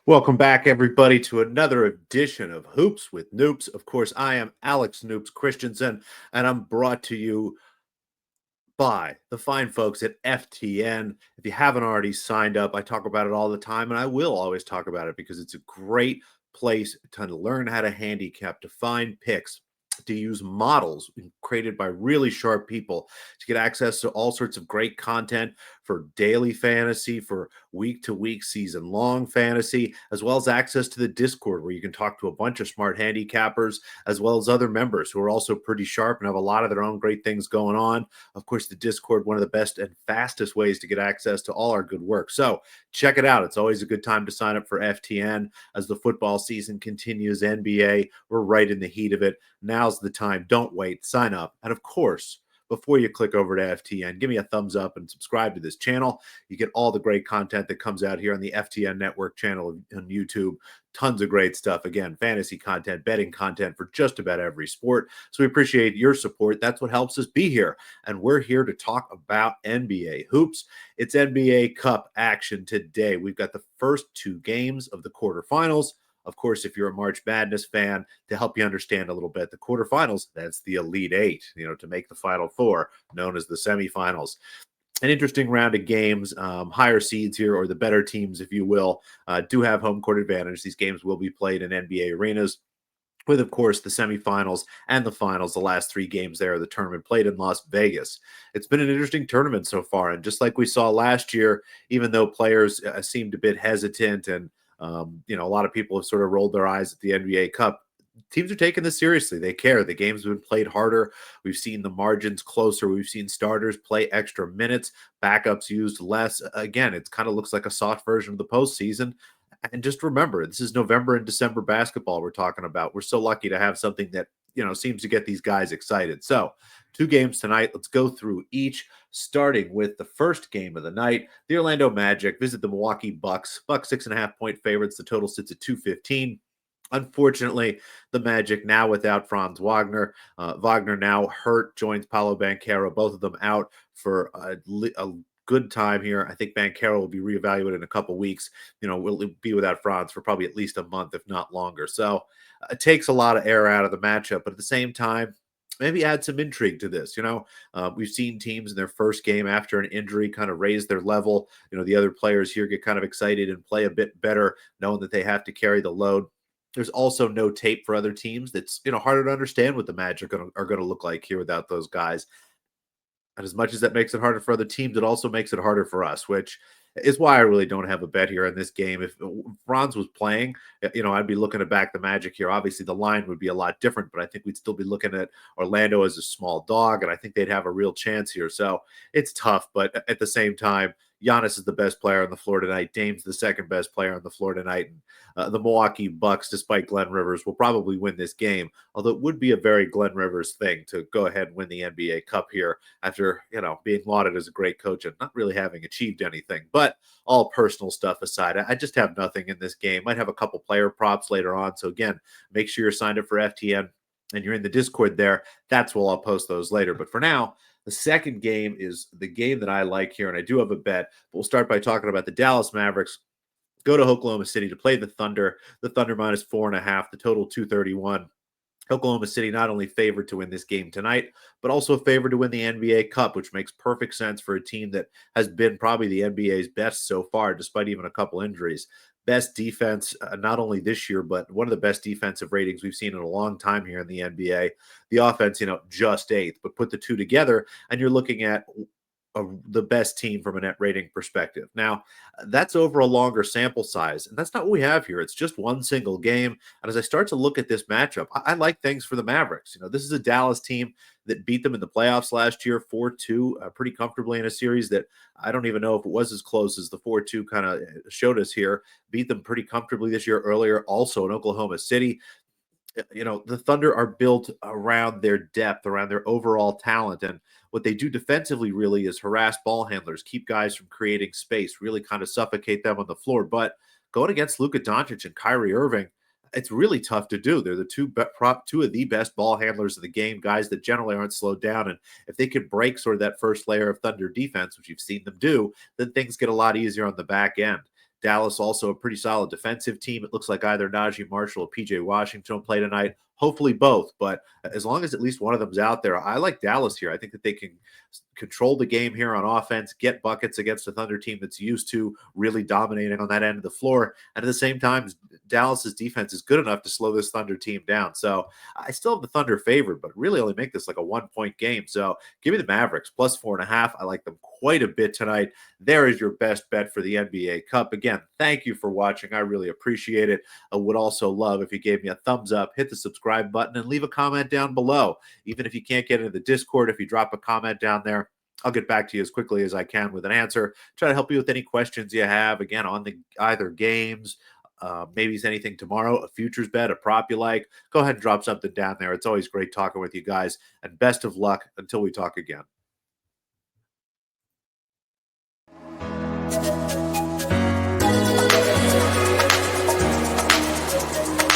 Welcome back, everybody, to another edition of Hoops with Noops. Of course, I am Alex Noops Christensen, and I'm brought to you by the fine folks at FTN. If you haven't already signed up, I talk about it all the time, and I will always talk about it because it's a great place to learn how to handicap, to find picks, to use models created by really sharp people to get access to all sorts of great content for daily fantasy, for week to week, season long fantasy, as well as access to the Discord where you can talk to a bunch of smart handicappers, as well as other members who are also pretty sharp and have a lot of their own great things going on. Of course, the Discord, one of the best and fastest ways to get access to all our good work. So check it out. It's always a good time to sign up for FTN as the football season continues. NBA, we're right in the heat of it. Now's the time. Don't wait. Sign up. And of course, before you click over to FTN, give me a thumbs up and subscribe to this channel. You get all the great content that comes out here on the FTN Network channel on YouTube. Tons of great stuff. Again, fantasy content, betting content for just about every sport. So we appreciate your support. That's what helps us be here. And we're here to talk about NBA hoops. It's NBA Cup action today. We've got the first two games of the quarterfinals. Of course, if you're a March Madness fan, to help you understand a little bit, the quarterfinals, that's the Elite Eight, to make the Final Four, known as the semifinals. An interesting round of games. Higher seeds here, or the better teams, if you will, do have home court advantage. These games will be played in NBA arenas, with, of course, the semifinals and the finals, the last three games there of the tournament played in Las Vegas. It's been an interesting tournament so far. And just like we saw last year, even though players seemed a bit hesitant and, a lot of people have sort of rolled their eyes at the NBA Cup, teams are taking this seriously. They care. The game's been played harder. We've seen the margins closer. We've seen starters play extra minutes, backups used less. Again, it kind of looks like a soft version of the postseason. And just remember, this is November and December basketball we're talking about. We're so lucky to have something that, seems to get these guys excited. So, two games tonight. Let's go through each, starting with the first game of the night. The Orlando Magic visit the Milwaukee Bucks. Bucks 6.5-point favorites. The total sits at 215. Unfortunately, the Magic now without Franz Wagner. Wagner now hurt, joins Paolo Banchero, both of them out for a good time here. I think Banchero will be reevaluated in a couple weeks. Will be without Franz for probably at least a month, if not longer. So it takes a lot of air out of the matchup, but at the same time, maybe add some intrigue to this. We've seen teams in their first game after an injury kind of raise their level. The other players here get kind of excited and play a bit better, knowing that they have to carry the load. There's also no tape for other teams. That's harder to understand what the Magic are going to look like here without those guys. And as much as that makes it harder for other teams, it also makes it harder for us, which is why I really don't have a bet here in this game. If Franz was playing, I'd be looking to back the Magic here. Obviously, the line would be a lot different, but I think we'd still be looking at Orlando as a small dog, and I think they'd have a real chance here. So it's tough, but at the same time, Giannis is the best player on the floor tonight. Dame's the second best player on the floor tonight. And the Milwaukee Bucks, despite Glenn Rivers, will probably win this game, although it would be a very Glenn Rivers thing to go ahead and win the NBA Cup here after, being lauded as a great coach and not really having achieved anything. But all personal stuff aside, I just have nothing in this game. Might have a couple player props later on. So again, make sure you're signed up for FTN and you're in the Discord there. That's where I'll post those later. But for now, the second game is the game that I like here, and I do have a bet. But we'll start by talking about the Dallas Mavericks. Go to Oklahoma City to play the Thunder. The Thunder minus 4.5, the total 231. Oklahoma City not only favored to win this game tonight, but also favored to win the NBA Cup, which makes perfect sense for a team that has been probably the NBA's best so far, despite even a couple injuries. Best defense, not only this year, but one of the best defensive ratings we've seen in a long time here in the NBA. The offense, just eighth, but put the two together, and you're looking at the best team from a net rating perspective. Now, that's over a longer sample size, and that's not what we have here. It's just one single game. And as I start to look at this matchup, I like things for the Mavericks. This is a Dallas team that beat them in the playoffs last year, 4-2, pretty comfortably in a series that I don't even know if it was as close as the 4-2 kind of showed us here. Beat them pretty comfortably this year earlier, also in Oklahoma City. The Thunder are built around their depth, around their overall talent. And what they do defensively really is harass ball handlers, keep guys from creating space, really kind of suffocate them on the floor. But going against Luka Doncic and Kyrie Irving, it's really tough to do. They're the two of the best ball handlers of the game, guys that generally aren't slowed down. And if they could break sort of that first layer of Thunder defense, which you've seen them do, then things get a lot easier on the back end. Dallas also a pretty solid defensive team. It looks like either Najee Marshall or PJ Washington will play tonight. Hopefully both, but as long as at least one of them's out there, I like Dallas here. I think that they can control the game here on offense, get buckets against a Thunder team that's used to really dominating on that end of the floor. And at the same time, Dallas's defense is good enough to slow this Thunder team down. So I still have the Thunder favored, but really only make this like a 1-point game. So give me the Mavericks plus 4.5. I like them quite a bit tonight. There is your best bet for the NBA Cup. Again, thank you for watching. I really appreciate it. I would also love if you gave me a thumbs up, hit the subscribe button, and leave a comment down below. Even if you can't get into the Discord, if you drop a comment down there, I'll get back to you as quickly as I can with an answer. Try to help you with any questions you have, again, on the either games, maybe it's anything tomorrow, a futures bet, a prop you like. Go ahead and drop something down there. It's always great talking with you guys, and best of luck until we talk again.